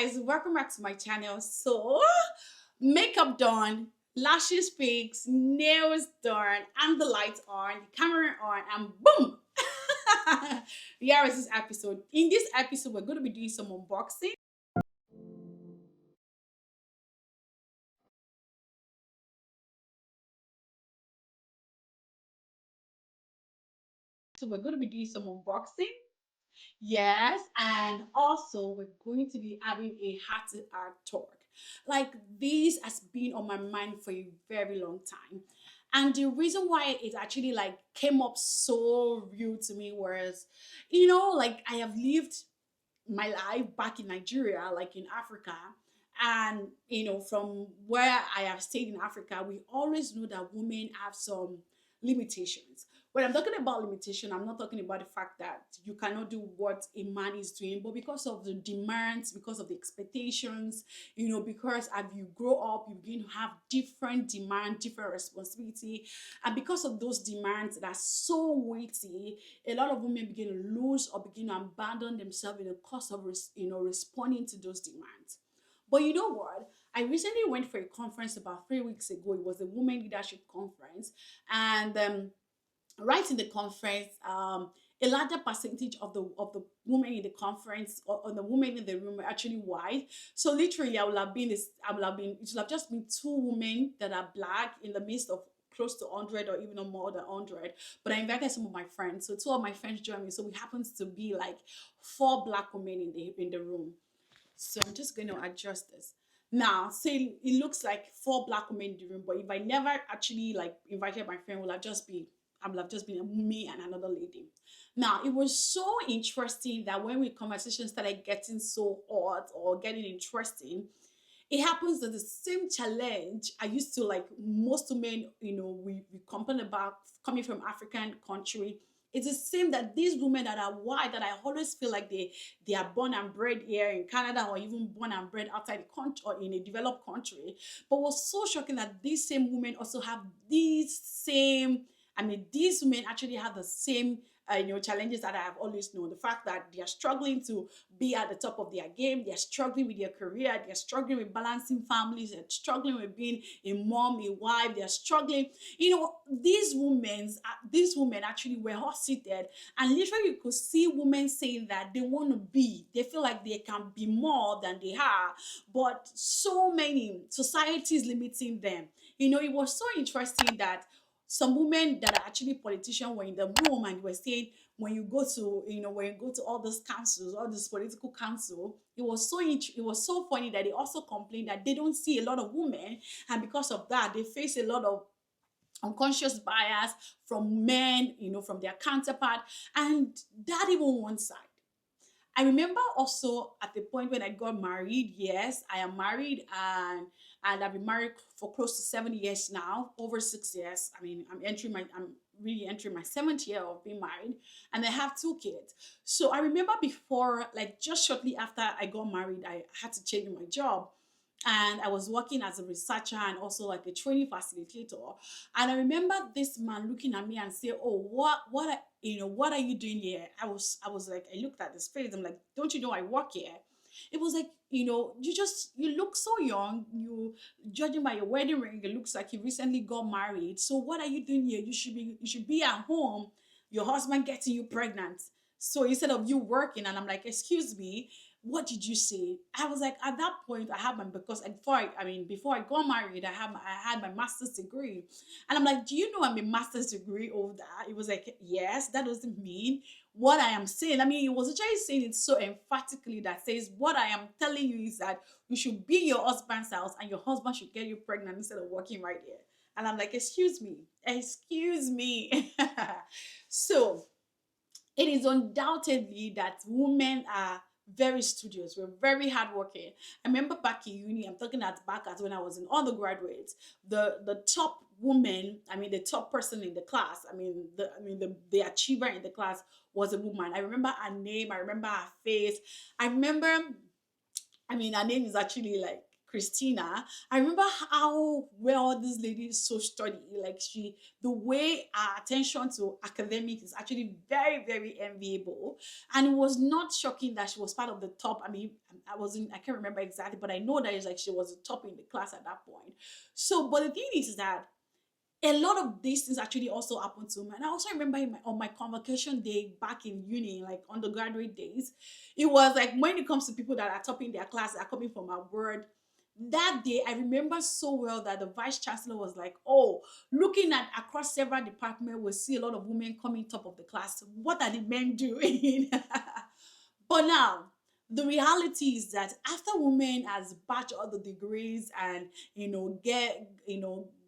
guys, welcome back to my channel. So, makeup done, lashes fixed, nails done, and the lights on, the camera on, and boom! Here is this episode. In this episode, we're going to be doing some unboxing. So, we're going to be doing some unboxing. Yes, and also we're going to be having a heart to heart talk. Like this has been on my mind for a very long time. And the reason why it actually like came up so real to me was, like I have lived my life back in Nigeria, like in Africa. And from where I have stayed in Africa, we always know that women have some limitations. When I'm talking about limitation, I'm not talking about the fact that you cannot do what a man is doing, but because of the demands, because of the expectations, because as you grow up, you begin to have different demand, different responsibility, and because of those demands that are so weighty, a lot of women begin to lose or begin to abandon themselves in the course of responding to those demands. But you know what? I recently went for a conference about 3 weeks ago. It was a women leadership conference, and right in the conference, a larger percentage of the women in the conference or the women in the room were actually white. So literally, I would have been, it should have just been two women that are black in the midst of close to 100 or even more than 100. But I invited some of my friends, so two of my friends joined me. So we happens to be like four black women in the room. So I'm just going to adjust this. Now, say it looks like four black women in the room, but if I never actually like invited my friend, I would have just been me and another lady. Now, it was so interesting that when we conversation started getting so hot or getting interesting, it happens that the same challenge I used to like most women, we complain about coming from African country. It's the same that these women that are white that I always feel like they are born and bred here in Canada or even born and bred outside the country or in a developed country. But what's so shocking that these same women also have these same, I mean, these women actually have the same challenges that I have always known. The fact that they are struggling to be at the top of their game, they're struggling with their career, they're struggling with balancing families, they're struggling with being a mom, a wife, they're struggling. These women actually were all seated, and literally you could see women saying that they want to be, they feel like they can be more than they are, but so many societies limiting them. It was so interesting that some women that are actually politicians were in the room and were saying when you go to all those councils, all this political council, it was so funny that they also complain that they don't see a lot of women, and because of that they face a lot of unconscious bias from men, from their counterpart, and that even one side. I remember also at the point when I got married. Yes, I am married, and I've been married for close to 7 years now, over 6 years. I mean, I'm really entering my seventh year of being married, and I have two kids. So I remember before, like just shortly after I got married, I had to change my job, and I was working as a researcher and also like a training facilitator. And I remember this man looking at me and say, "Oh, what are you doing here?" I was like, I looked at his face. I'm like, "Don't you know I work here?" It was like, you look so young. You judging by your wedding ring, it looks like you recently got married. So what are you doing here? You should be at home. Your husband getting you pregnant. So instead of you working, and I'm like, "Excuse me, what did you say?" I was like, at that point, I had my, because before I got married, I had my master's degree, and I'm like, "Do you know I'm a master's degree holder?" It was like, "Yes, that doesn't mean what I am saying." I mean, it was actually saying it so emphatically that says, "What I am telling you is that you should be your husband's house, and your husband should get you pregnant instead of working right here." And I'm like, excuse me." So it is undoubtedly that women are very studious. We're very hardworking. I remember back in uni, I'm talking at back as when I was in undergraduate, the top woman, I mean the top person in the class, the achiever in the class was a woman. I remember her name, I remember her face. I remember, her name is actually like Christina. I remember how well this lady is so study. Like the way her attention to academics is actually very, very enviable. And it was not shocking that she was part of the top. I mean, I can't remember exactly, but I know that it's like she was the top in the class at that point. So, but the thing is that a lot of these things actually also happened to me. And I also remember on my convocation day back in uni, like undergraduate days, it was like when it comes to people that are topping their class, are coming from abroad. That day, I remember so well that the vice chancellor was like, "Oh, looking at across several departments, we see a lot of women coming top of the class. What are the men doing?" But now, the reality is that after women has batch all the degrees and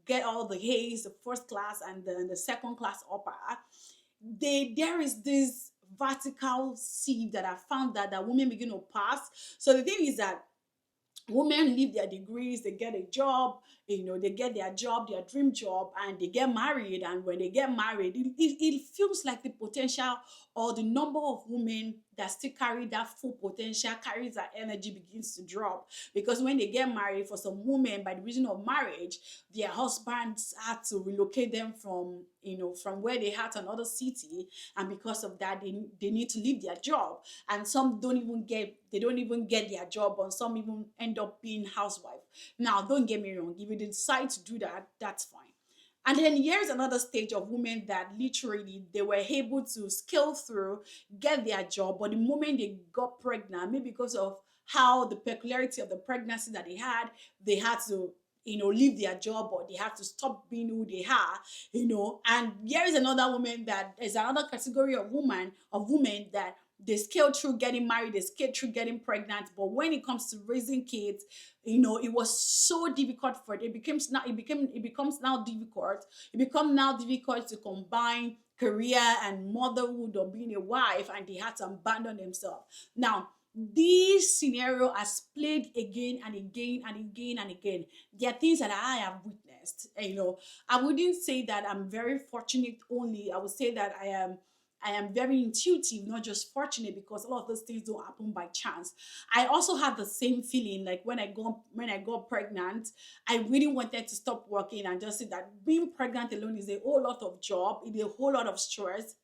get all the A's, the first class and the second class upper, there is this vertical sieve that I found that women begin to pass. So the thing is that women leave their degrees, they get a job, they get their job, their dream job, and they get married. And when they get married, it feels like the potential or the number of women that still carry that full potential, carries that energy, begins to drop. Because when they get married, for some women, by the reason of marriage, their husbands had to relocate them from where they had to another city. And because of that, they need to leave their job. And some don't even get their job, or some even end up being housewife. Now, don't get me wrong, if you decide to do that, that's fine. And then here's another stage of women that literally they were able to scale through, get their job, but the moment they got pregnant, maybe because of how the peculiarity of the pregnancy that they had to leave their job, or they had to stop being who they are. And here is another woman that is another category of women that they scale through getting married, they scale through getting pregnant, but when it comes to raising kids, it was so difficult for it. It becomes now difficult. It becomes now difficult to combine career and motherhood or being a wife, and they had to abandon themselves. Now, this scenario has played again and again and again and again. There are things that I have witnessed. I wouldn't say that I'm very fortunate only. I would say that I am very intuitive, not just fortunate, because a lot of those things don't happen by chance. I also had the same feeling like when I got pregnant, I really wanted to stop working and just say that being pregnant alone is a whole lot of job, it's a whole lot of stress.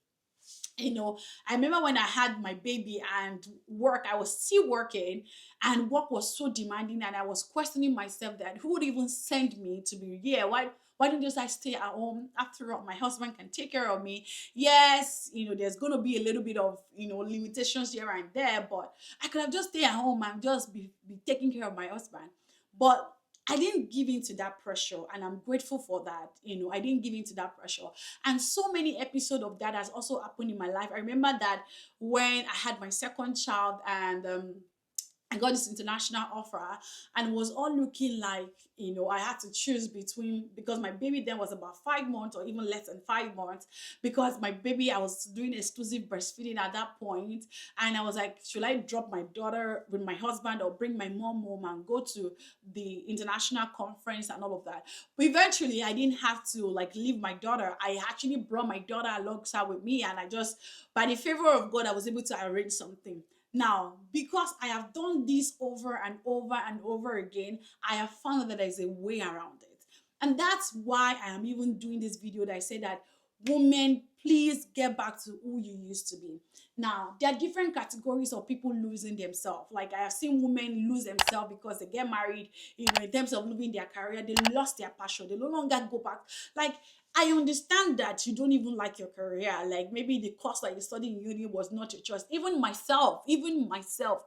I remember when I had my baby and work, I was still working, and work was so demanding, and I was questioning myself that who would even send me to be here? Why don't just I stay at home? After all, my husband can take care of me. Yes, there's gonna be a little bit of limitations here and there, but I could have just stay at home and just be taking care of my husband. But I didn't give in to that pressure, and I'm grateful for that. I didn't give in to that pressure. And so many episodes of that has also happened in my life. I remember that when I had my second child, and I got this international offer, and it was all looking like, I had to choose between, because my baby then was about 5 months or even less than 5 months, because my baby, I was doing exclusive breastfeeding at that point. And I was like, should I drop my daughter with my husband or bring my mom home and go to the international conference and all of that? But eventually, I didn't have to like leave my daughter. I actually brought my daughter alongside with me, and I just, by the favor of God, I was able to arrange something. Now, because I have done this over and over and over again, I have found that there's a way around it. And that's why I am even doing this video that I say that women, please get back to who you used to be. Now, there are different categories of people losing themselves. Like I have seen women lose themselves because they get married, in terms of living their career, they lost their passion. They no longer go back. Like I understand that you don't even like your career. Like maybe the course that you studied in uni was not your choice. Even myself,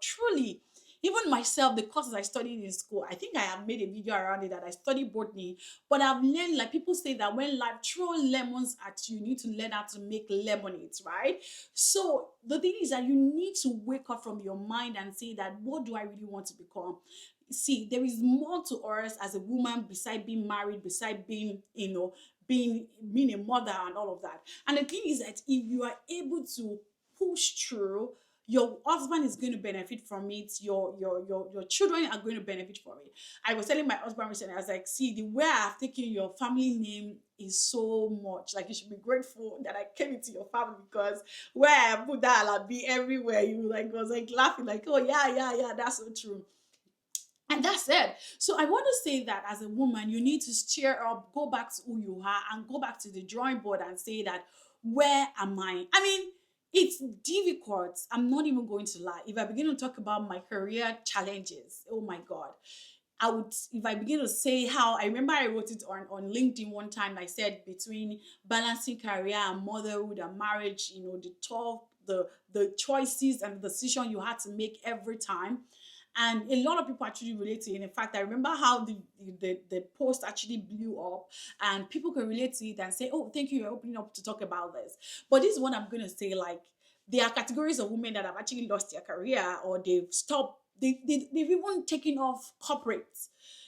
truly, even myself, the courses I studied in school, I think I have made a video around it that I studied botany, but I've learned, like people say that when life throws lemons at you, you need to learn how to make lemonade, right? So the thing is that you need to wake up from your mind and say that, what do I really want to become? See, there is more to us as a woman beside being married, beside being a mother and all of that. And the thing is that if you are able to push through, your husband is going to benefit from it. Your children are going to benefit from it. I was telling my husband recently, I was like, see, the way I've taken your family name is so much. Like you should be grateful that I came into your family, because where I put that, I'll be everywhere. You like was like laughing, like, oh yeah, yeah, yeah, that's so true. And that's it. So I want to say that as a woman, you need to stir up, go back to who you are, and go back to the drawing board and say that, where am I? I mean, it's difficult. I'm not even going to lie. If I begin to talk about my career challenges, oh my God. I would, if I begin to say how, I remember I wrote it on LinkedIn one time. I said between balancing career and motherhood and marriage, the tough, the choices and the decision you had to make every time. And a lot of people actually relate to it. In fact, I remember how the post actually blew up, and people can relate to it and say, "Oh, thank you, you're opening up to talk about this." But this is what I'm gonna say: like, there are categories of women that have actually lost their career, or they've stopped. They've even taken off corporate.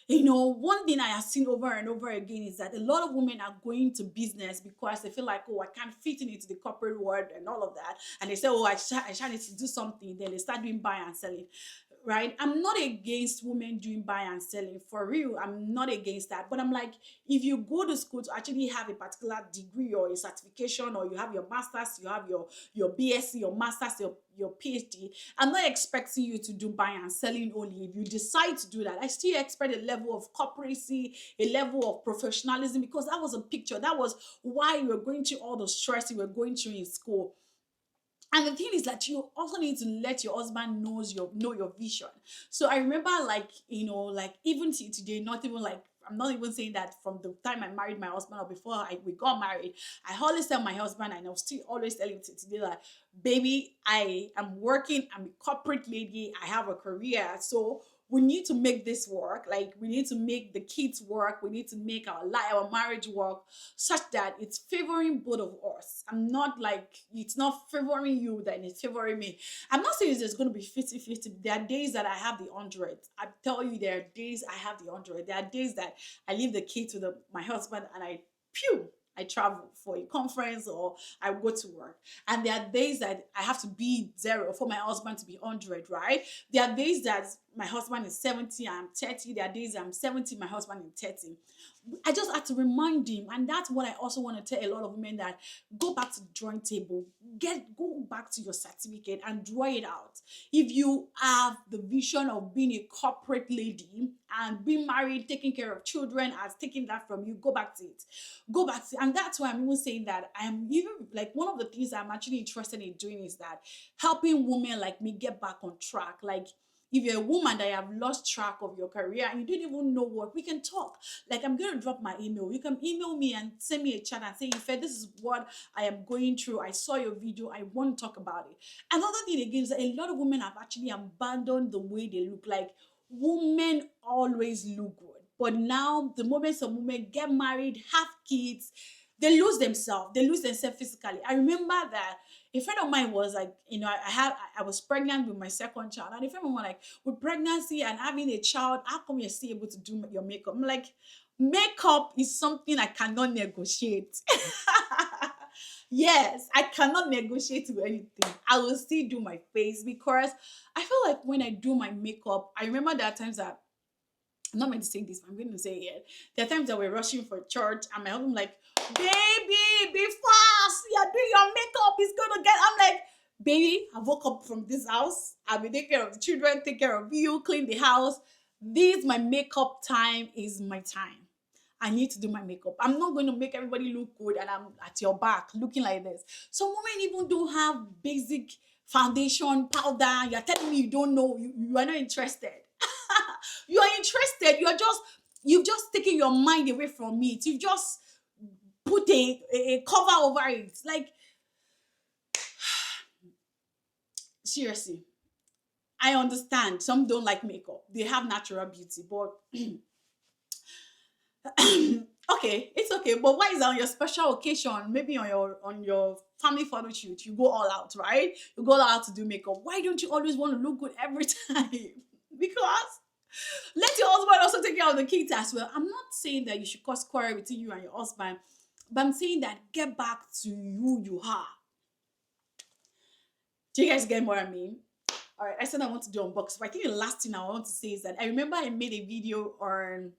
One thing I have seen over and over again is that a lot of women are going to business because they feel like, oh, I can't fit into the corporate world and all of that. And they say, oh, I need to do something. Then they start doing buy and selling, right? I'm not against women doing buy and selling, for real. I'm not against that. But I'm like, if you go to school to actually have a particular degree or a certification, or you have your master's, you have your BSc, your master's, your PhD, I'm not expecting you to do buy and selling only. If you decide to do that, I still expect a level of corporacy, a level of professionalism, because that was a picture. That was why you were going through all the stress you were going through in school. And the thing is that you also need to let your husband know your vision. So I remember, like, like, even till today, not even like, I'm not even saying that from the time I married my husband or before we got married, I always tell my husband, and I'll still always tell him till today, that, baby, I am working, I'm a corporate lady, I have a career. So we need to make this work. Like, we need to make the kids work. We need to make our life, our marriage work, such that it's favoring both of us. I'm not like, it's not favoring you, then it's favoring me. I'm not saying there's going to be 50-50. There are days that I have the 100. I tell you, there are days I have the 100. There are days that I leave the kid to my husband, and I travel for a conference, or I go to work. And there are days that I have to be 0 for my husband to be 100, right? There are days that my husband is 70, I'm 30. There are days I'm 70, my husband is 30. I just had to remind him. And that's what I also want to tell a lot of women, that go back to the drawing table, go back to your certificate and draw it out. If you have the vision of being a corporate lady and being married, taking care of children, as taking that from you, go back to it. Go back to, and that's why I'm even saying that I am even, like, one of the things I'm actually interested in doing is that helping women like me get back on track. Like, if you're a woman that have lost track of your career and you didn't even know what, we can talk. Like, I'm going to drop my email. You can email me and send me a chat and say, Ife, this is what I am going through. I saw your video. I want to talk about it. Another thing again is that a lot of women have actually abandoned the way they look. Like, women always look good. But now, the moment some women get married, have kids, they lose themselves. They lose themselves physically. I remember that a friend of mine was like, I was pregnant with my second child, and a friend of mine was like, with pregnancy and having a child, how come you're still able to do your makeup? I'm like, makeup is something I cannot negotiate. Yes, I cannot negotiate with anything. I will still do my face, because I feel like when I do my makeup, I remember there are times that I'm not meant to say this, but I'm going to say it. There are times that we're rushing for church, and my husband like, baby, be fast. You're doing your makeup. It's going to get. I'm like, baby, I woke up from this house. I'll be taking care of the children, take care of you, clean the house. This, my makeup time is my time. I need to do my makeup. I'm not going to make everybody look good and I'm at your back looking like this. Some women even don't have basic foundation, powder. You're telling me you don't know. You are not interested. You are interested. You've just taken your mind away from it. You've just put a cover over it. Like, seriously, I understand some don't like makeup. They have natural beauty, but okay, it's okay. But why is it on your special occasion, maybe on your family photo shoot, you go all out, right? You go all out to do makeup. Why don't you always want to look good every time? Because let your husband also take care of the kids as well. I'm not saying that you should cause quarrel between you and your husband, but I'm saying that get back to who you are. Do you guys get what I mean? All right, I said I want to do unboxing, but I think the last thing I want to say is that I remember I made a video on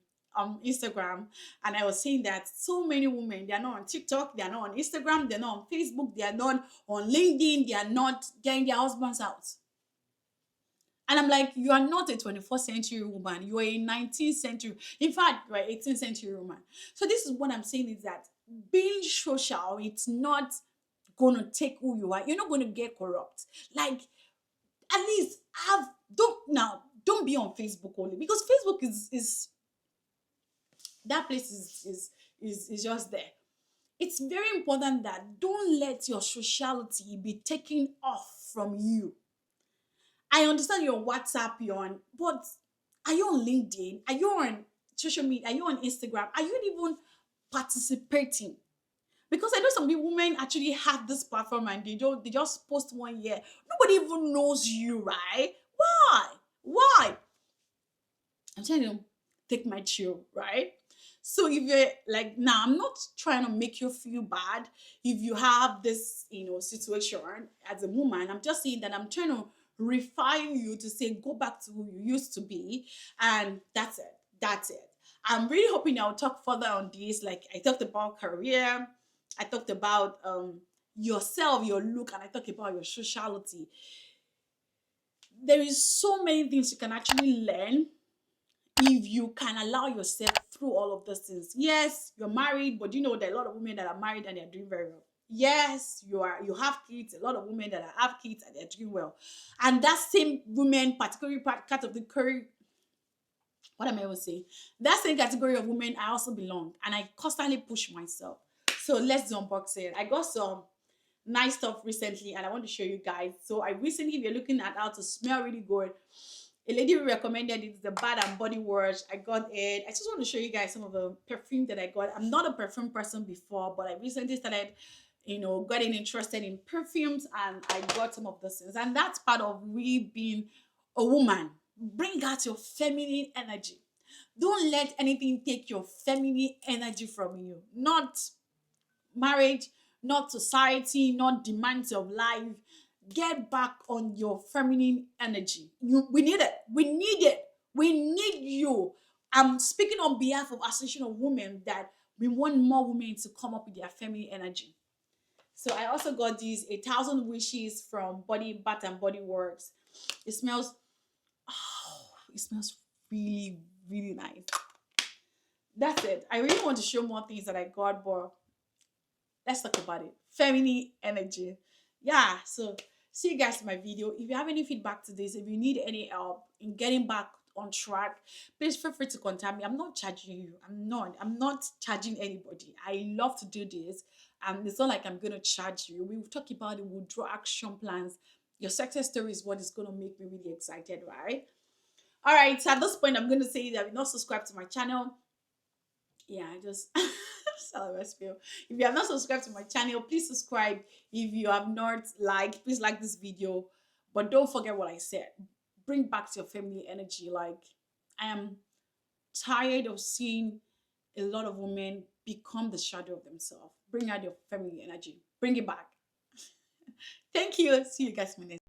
Instagram, and I was saying that so many women, they are not on TikTok, they are not on Instagram, they're not on Facebook, they are not on LinkedIn, they are not getting their husbands out. And I'm like, you are not a 21st century woman. You are a 19th century. In fact, you are 18th century woman. So this is what I'm saying is that being social, it's not gonna take who you are. You're not gonna get corrupt. Like, at least have don't be on Facebook only, because Facebook is that place is just there. It's very important that don't let your sociality be taken off from you. I understand you're on WhatsApp, you're on, but are you on LinkedIn? Are you on social media? Are you on Instagram? Are you even participating? Because I know some people, women actually have this platform and they just post one year. Nobody even knows you, right? Why? Why? I'm trying to take my chill, right? So if you're like, now I'm not trying to make you feel bad if you have this, situation as a woman. I'm just saying that I'm trying to refine you to say go back to who you used to be, and that's it. That's it. I'm really hoping I'll talk further on this. Like I talked about career, I talked about yourself, your look, and I talked about your sociality. There is so many things you can actually learn if you can allow yourself through all of those things. Yes, you're married, but you know there are a lot of women that are married and they're doing very well. Yes, you have kids, a lot of women that have kids and they're doing well. And that same women, particularly part of the career, what am I even saying? That same category of women I also belong, and I constantly push myself. So let's do unboxing. I got some nice stuff recently and I want to show you guys. So I recently, if you're looking at how to smell really good, a lady recommended it, the Bath and Body Wash. I got it. I just want to show you guys some of the perfume that I got. I'm not a perfume person before, but I recently started, getting interested in perfumes, and I got some of those things. And that's part of we being a woman. Bring out your feminine energy. Don't let anything take your feminine energy from you. Not marriage, not society, not demands of life. Get back on your feminine energy. We need it. We need it. We need you. I'm speaking on behalf of Association of Women that we want more women to come up with their feminine energy. So I also got these 1,000 wishes from Body Bath and Body Works. It smells, oh, it smells really, really nice. That's it. I really want to show more things that I got, but let's talk about it. Feminine energy. Yeah, so see you guys in my video. If you have any feedback to this, if you need any help in getting back on track, please feel free to contact me. I'm not charging you. I'm not charging anybody. I love to do this, and it's not like I'm gonna charge you. We'll talk about it, we'll draw action plans. Your success story is what is gonna make me really excited, right? All right, so at this point, I'm gonna say that if you're not subscribed to my channel, yeah, I just feel. If you have not subscribed to my channel, please subscribe. If you have not liked, please like this video. But don't forget what I said. Bring back your family energy. Like, I am tired of seeing a lot of women become the shadow of themselves. Bring out your family energy. Bring it back. Thank you. See you guys in my next